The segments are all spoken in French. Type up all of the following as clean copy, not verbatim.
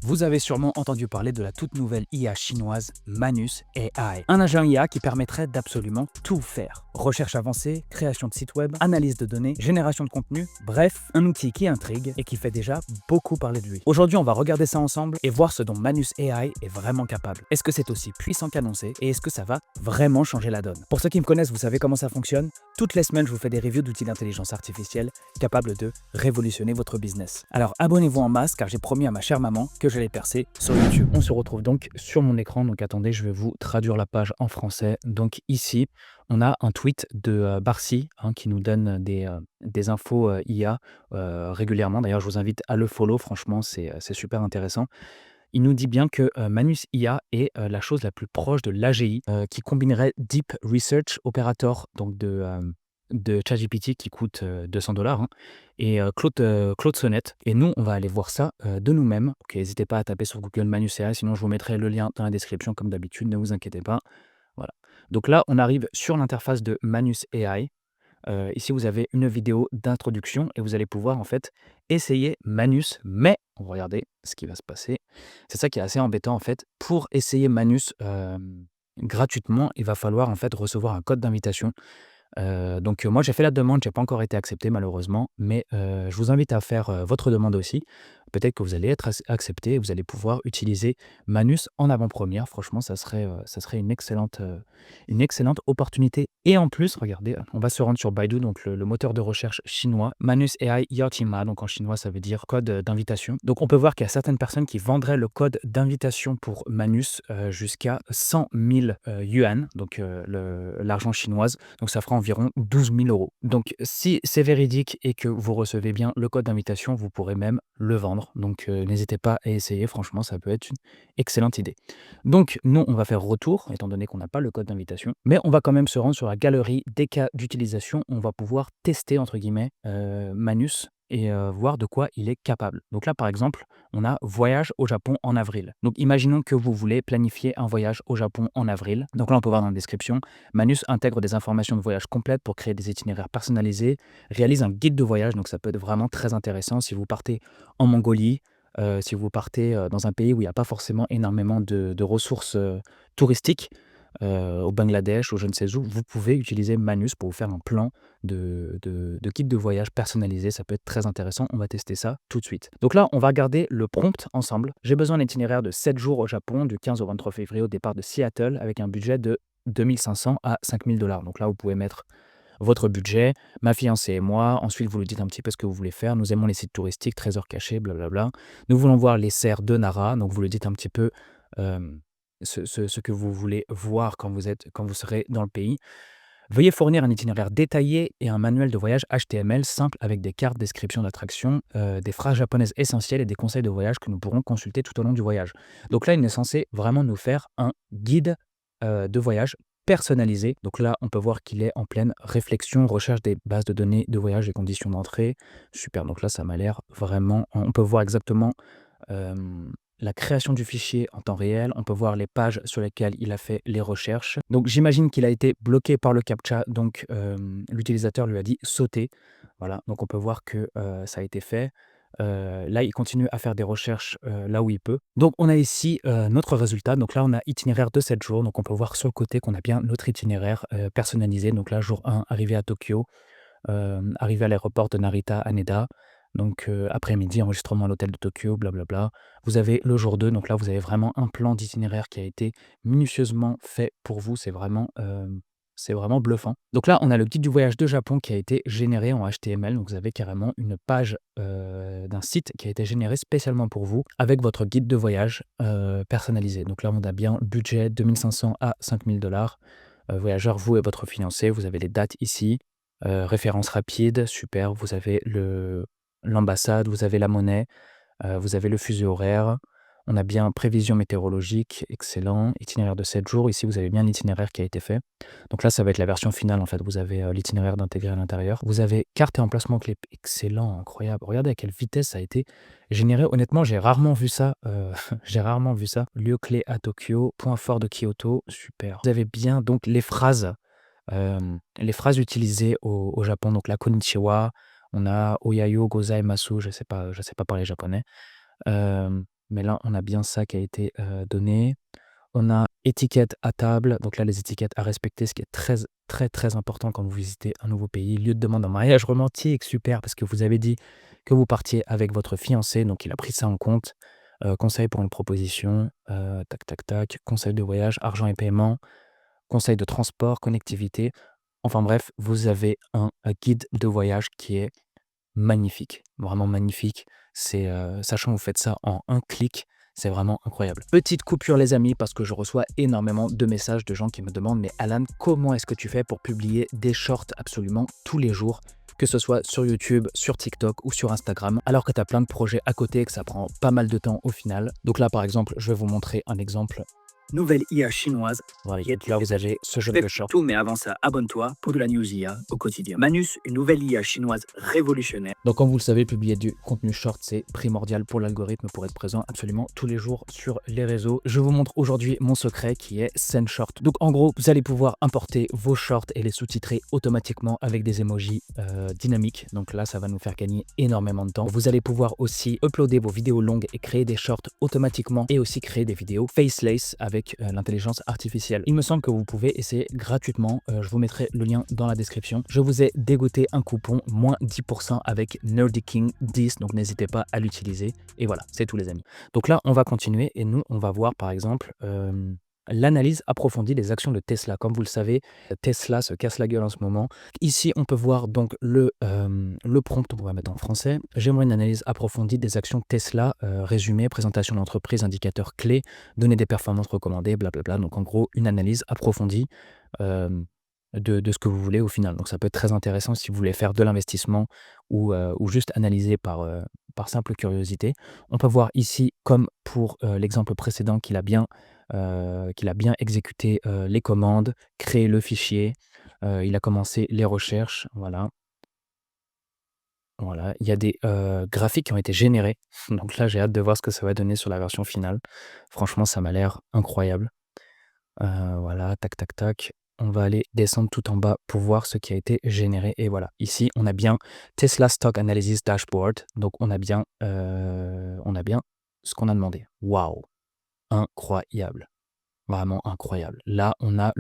Vous avez sûrement entendu parler de la toute nouvelle IA chinoise Manus AI, un agent IA qui permettrait d'absolument tout faire. Recherche avancée, création de sites web, analyse de données, génération de contenu, bref, un outil qui intrigue et qui fait déjà beaucoup parler de lui. Aujourd'hui, on va regarder ça ensemble et voir ce dont Manus AI est vraiment capable. Est-ce que c'est aussi puissant qu'annoncé et est-ce que ça va vraiment changer la donne? Pour ceux qui me connaissent, vous savez comment ça fonctionne. Toutes les semaines, je vous fais des reviews d'outils d'intelligence artificielle capables de révolutionner votre business. Alors abonnez-vous en masse car j'ai promis à ma chère maman que j'allais percer sur YouTube. On se retrouve donc sur mon écran, donc attendez, je vais vous traduire la page en français. Donc ici, on a un tweet de Barcy qui nous donne des infos IA régulièrement. D'ailleurs, je vous invite à le follow, franchement, c'est super intéressant. Il nous dit bien que Manus IA est la chose la plus proche de l'AGI qui combinerait Deep Research Operator, donc de ChatGPT qui coûte $200 et Claude Sonnet. Et nous, on va aller voir ça de nous-mêmes. Ok, n'hésitez pas à taper sur Google Manus AI, sinon je vous mettrai le lien dans la description comme d'habitude, ne vous inquiétez pas. Voilà. Donc là, on arrive sur l'interface de Manus AI. Ici, vous avez une vidéo d'introduction et vous allez pouvoir en fait essayer Manus, mais on va regarder ce qui va se passer. C'est ça qui est assez embêtant en fait. Pour essayer Manus gratuitement, il va falloir en fait recevoir un code d'invitation. Donc moi j'ai fait la demande, j'ai pas encore été accepté malheureusement, mais je vous invite à faire votre demande aussi. Peut-être que vous allez être accepté et vous allez pouvoir utiliser Manus en avant-première. Franchement, ça serait une excellente opportunité. Et en plus, regardez, on va se rendre sur Baidu, donc le moteur de recherche chinois. Manus AI Yaotima, donc en chinois ça veut dire code d'invitation. Donc on peut voir qu'il y a certaines personnes qui vendraient le code d'invitation pour Manus jusqu'à 100 000 yuan, donc l'argent chinoise. Donc ça fera environ 12 000 euros. Donc si c'est véridique et que vous recevez bien le code d'invitation, vous pourrez même le vendre. Donc n'hésitez pas à essayer, franchement ça peut être une excellente idée. Donc nous on va faire retour, étant donné qu'on n'a pas le code d'invitation, mais on va quand même se rendre sur la galerie des cas d'utilisation. On va pouvoir tester entre guillemets Manus et voir de quoi il est capable. Donc là par exemple, on a voyage au Japon en avril. Donc imaginons que vous voulez planifier un voyage au Japon en avril. Donc là on peut voir dans la description, Manus intègre des informations de voyage complètes pour créer des itinéraires personnalisés, réalise un guide de voyage, donc ça peut être vraiment très intéressant si vous partez en Mongolie, si vous partez dans un pays où il n'y a pas forcément énormément de ressources touristiques, au Bangladesh ou je ne sais où, vous pouvez utiliser Manus pour vous faire un plan de guide de voyage personnalisé. Ça peut être très intéressant. On va tester ça tout de suite. Donc là, on va regarder le prompt ensemble. J'ai besoin d'un itinéraire de 7 jours au Japon, du 15 au 23 février au départ de Seattle, avec un budget de 2500 à 5000 $. Donc là, vous pouvez mettre votre budget, ma fiancée et moi. Ensuite, vous lui dites un petit peu ce que vous voulez faire. Nous aimons les sites touristiques, trésors cachés, blablabla. Nous voulons voir les serres de Nara. Donc, vous lui dites un petit peu ce que vous voulez voir quand vous serez dans le pays. Veuillez fournir un itinéraire détaillé et un manuel de voyage HTML simple avec des cartes, descriptions d'attractions, des phrases japonaises essentielles et des conseils de voyage que nous pourrons consulter tout au long du voyage. Donc là, il est censé vraiment nous faire un guide de voyage personnalisé. Donc là, on peut voir qu'il est en pleine réflexion, recherche des bases de données de voyage et conditions d'entrée. Super, donc là, ça m'a l'air vraiment... On peut voir exactement la création du fichier en temps réel. On peut voir les pages sur lesquelles il a fait les recherches. Donc j'imagine qu'il a été bloqué par le CAPTCHA, donc l'utilisateur lui a dit sauter. Voilà, donc on peut voir que ça a été fait. Là, il continue à faire des recherches là où il peut. Donc, on a ici notre résultat. Donc là, on a itinéraire de 7 jours. Donc, on peut voir sur le côté qu'on a bien notre itinéraire personnalisé. Donc là, jour 1, arrivé à Tokyo, arrivé à l'aéroport de Narita Haneda. Donc, après-midi, enregistrement à l'hôtel de Tokyo, blablabla. Vous avez le jour 2. Donc là, vous avez vraiment un plan d'itinéraire qui a été minutieusement fait pour vous. C'est vraiment bluffant. Donc là, on a le guide du voyage de Japon qui a été généré en HTML. Donc vous avez carrément une page d'un site qui a été généré spécialement pour vous avec votre guide de voyage personnalisé. Donc là, on a bien budget 2500 à 5000 $. Voyageur, vous et votre fiancé, vous avez les dates ici. Référence rapide, super. Vous avez l'ambassade, vous avez la monnaie, vous avez le fuseau horaire. On a bien prévision météorologique, excellent. Itinéraire de 7 jours. Ici, vous avez bien l'itinéraire qui a été fait. Donc là, ça va être la version finale, en fait. Vous avez l'itinéraire d'intégrer à l'intérieur. Vous avez carte et emplacement clé. Excellent, incroyable. Regardez à quelle vitesse ça a été généré. Honnêtement, j'ai rarement vu ça. J'ai rarement vu ça. Lieu clé à Tokyo, point fort de Kyoto. Super. Vous avez bien donc les phrases utilisées au Japon. Donc la konnichiwa, on a oyayo, gozaimasu, je sais pas parler japonais. Mais là, on a bien ça qui a été donné. On a étiquette à table, donc là, les étiquettes à respecter, ce qui est très, très, très important quand vous visitez un nouveau pays. Lieu de demande en mariage romantique, super, parce que vous avez dit que vous partiez avec votre fiancé, donc il a pris ça en compte. Conseil pour une proposition, tac, tac, tac, conseil de voyage, argent et paiement, conseil de transport, connectivité. Enfin bref, vous avez un guide de voyage qui est magnifique, vraiment magnifique. C'est, sachant que vous faites ça en un clic, c'est vraiment incroyable. Petite coupure les amis, parce que je reçois énormément de messages de gens qui me demandent: «Mais Alan, comment est-ce que tu fais pour publier des shorts absolument tous les jours?» Que ce soit sur YouTube, sur TikTok ou sur Instagram, alors que tu as plein de projets à côté et que ça prend pas mal de temps au final. Donc là, par exemple, je vais vous montrer un exemple. Nouvelle IA chinoise. Voilà, là vous avez ce jeu de short. Tout, mais avant ça, abonne-toi pour de la news IA au quotidien. Manus, une nouvelle IA chinoise révolutionnaire. Donc comme vous le savez, publier du contenu short, c'est primordial pour l'algorithme pour être présent absolument tous les jours sur les réseaux. Je vous montre aujourd'hui mon secret qui est Send Short. Donc en gros, vous allez pouvoir importer vos shorts et les sous-titrer automatiquement avec des emojis dynamiques. Donc là, ça va nous faire gagner énormément de temps. Vous allez pouvoir aussi uploader vos vidéos longues et créer des shorts automatiquement et aussi créer des vidéos faceless avec l'intelligence artificielle. Il me semble que vous pouvez essayer gratuitement. Je vous mettrai le lien dans la description. Je vous ai dégoté un coupon moins 10% avec NerdyKing10, donc n'hésitez pas à l'utiliser. Et voilà, c'est tout les amis. Donc là, on va continuer et nous, on va voir par exemple l'analyse approfondie des actions de Tesla. Comme vous le savez, Tesla se casse la gueule en ce moment. Ici, on peut voir donc le prompt, on va mettre en français. J'aimerais une analyse approfondie des actions Tesla, résumé, présentation d'entreprise, indicateurs clés, données des performances recommandées, blablabla. Donc en gros, une analyse approfondie de ce que vous voulez au final. Donc ça peut être très intéressant si vous voulez faire de l'investissement ou juste analyser par simple curiosité. On peut voir ici, comme pour l'exemple précédent, qu'il a bien exécuté les commandes, créé le fichier, il a commencé les recherches, voilà. Voilà, il y a des graphiques qui ont été générés. Donc là, j'ai hâte de voir ce que ça va donner sur la version finale. Franchement, ça m'a l'air incroyable. Voilà, tac, tac, tac. On va aller descendre tout en bas pour voir ce qui a été généré. Et voilà, ici, on a bien Tesla Stock Analysis Dashboard. Donc, on a bien ce qu'on a demandé. Waouh, incroyable. Vraiment incroyable. Là, on a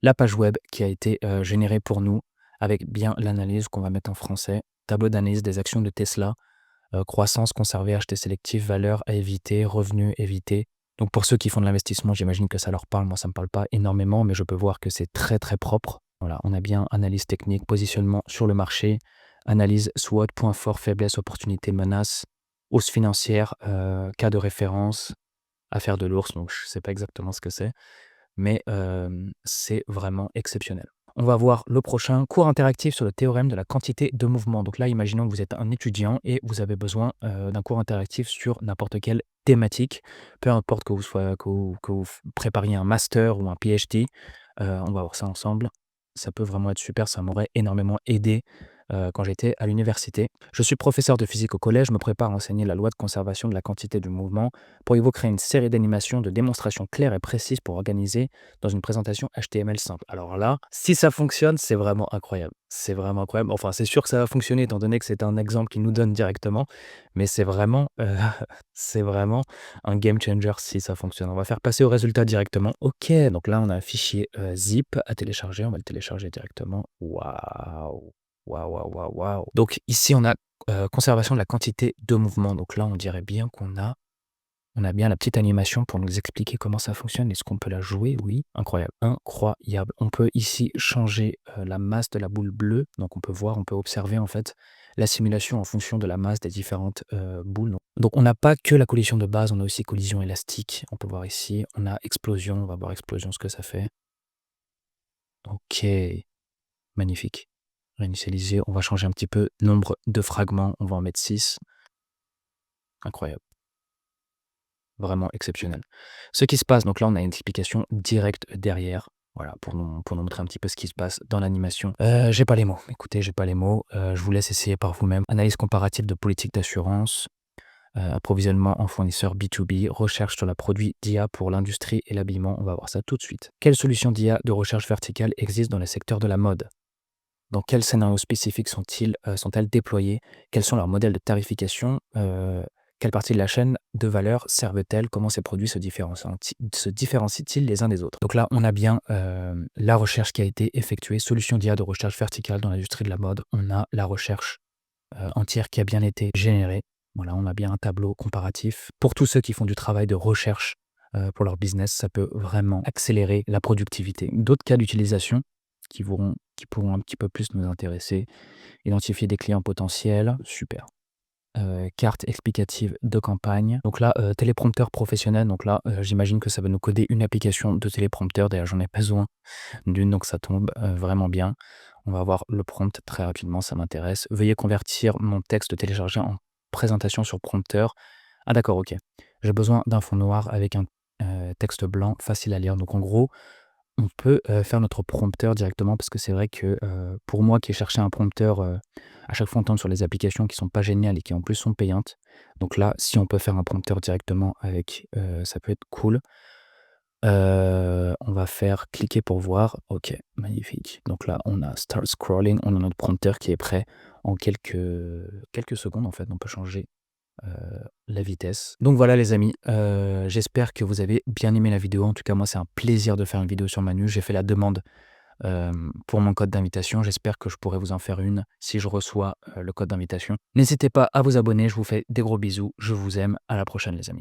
la page web qui a été générée pour nous avec bien l'analyse qu'on va mettre en français. Tableau d'analyse des actions de Tesla. Croissance, conserver, acheter sélectif, valeur à éviter, revenus éviter. Donc pour ceux qui font de l'investissement, j'imagine que ça leur parle. Moi, ça ne me parle pas énormément, mais je peux voir que c'est très très propre. Voilà, on a bien analyse technique, positionnement sur le marché, analyse SWOT, points forts, faiblesses, opportunités, menaces, hausse financière, cas de référence, affaire de l'ours. Donc je ne sais pas exactement ce que c'est, mais c'est vraiment exceptionnel. On va voir le prochain cours interactif sur le théorème de la quantité de mouvement. Donc là, imaginons que vous êtes un étudiant et vous avez besoin d'un cours interactif sur n'importe quelle thématique, peu importe que vous prépariez un master ou un PhD. On va voir ça ensemble. Ça peut vraiment être super, ça m'aurait énormément aidé quand j'étais à l'université. Je suis professeur de physique au collège, je me prépare à enseigner la loi de conservation de la quantité du mouvement. Pourriez-vous créer une série d'animations de démonstrations claires et précises pour organiser dans une présentation HTML simple? Alors là, si ça fonctionne, c'est vraiment incroyable. C'est vraiment incroyable. Enfin, c'est sûr que ça va fonctionner étant donné que c'est un exemple qu'il nous donne directement, mais c'est vraiment, c'est vraiment un game changer si ça fonctionne. On va faire passer au résultat directement. Ok, donc là, on a un fichier zip à télécharger. On va le télécharger directement. Waouh! Waouh, waouh, waouh, waouh. Donc ici, on a conservation de la quantité de mouvement. Donc là, on dirait bien on a bien la petite animation pour nous expliquer comment ça fonctionne. Est-ce qu'on peut la jouer? Oui. Incroyable, incroyable. On peut ici changer la masse de la boule bleue. Donc on peut voir, on peut observer en fait la simulation en fonction de la masse des différentes boules. Donc on n'a pas que la collision de base, on a aussi collision élastique. On peut voir ici, on a explosion. On va voir explosion, ce que ça fait. Ok, magnifique. Réinitialiser, on va changer un petit peu nombre de fragments, on va en mettre 6. Incroyable. Vraiment exceptionnel. Ce qui se passe, donc là on a une explication directe derrière, voilà, pour nous montrer un petit peu ce qui se passe dans l'animation. J'ai pas les mots, écoutez, j'ai pas les mots, je vous laisse essayer par vous-même. Analyse comparative de politique d'assurance, approvisionnement en fournisseurs B2B, recherche sur la produit d'IA pour l'industrie et l'habillement, on va voir ça tout de suite. Quelles solutions d'IA de recherche verticale existent dans le secteur de la mode? Dans quels scénarios spécifiques sont-elles déployées? Quels sont leurs modèles de tarification? Quelle partie de la chaîne de valeur servent-elles? Comment ces produits se différencient-ils les uns des autres? Donc là, on a bien la recherche qui a été effectuée, solution d'IA de recherche verticale dans l'industrie de la mode. On a la recherche entière qui a bien été générée. Voilà, on a bien un tableau comparatif. Pour tous ceux qui font du travail de recherche pour leur business, ça peut vraiment accélérer la productivité. D'autres cas d'utilisation qui pourront un petit peu plus nous intéresser. Identifier des clients potentiels, super. Carte explicative de campagne. Donc là, téléprompteur professionnel. Donc là, j'imagine que ça va nous coder une application de téléprompteur. D'ailleurs, j'en ai besoin d'une, donc ça tombe vraiment bien. On va voir le prompt très rapidement, ça m'intéresse. Veuillez convertir mon texte téléchargé en présentation sur prompteur. Ah d'accord, ok. J'ai besoin d'un fond noir avec un texte blanc facile à lire. Donc en gros, on peut faire notre prompteur directement parce que c'est vrai que pour moi qui ai cherché un prompteur, à chaque fois on tombe sur les applications qui sont pas géniales et qui en plus sont payantes. Donc là, si on peut faire un prompteur directement avec, ça peut être cool. On va faire cliquer pour voir. OK, magnifique. Donc là, on a start scrolling, on a notre prompteur qui est prêt en quelques secondes en fait. On peut changer la vitesse. Donc voilà les amis, j'espère que vous avez bien aimé la vidéo. En tout cas, moi, c'est un plaisir de faire une vidéo sur Manu. J'ai fait la demande pour mon code d'invitation. J'espère que je pourrai vous en faire une si je reçois le code d'invitation. N'hésitez pas à vous abonner. Je vous fais des gros bisous. Je vous aime. À la prochaine les amis.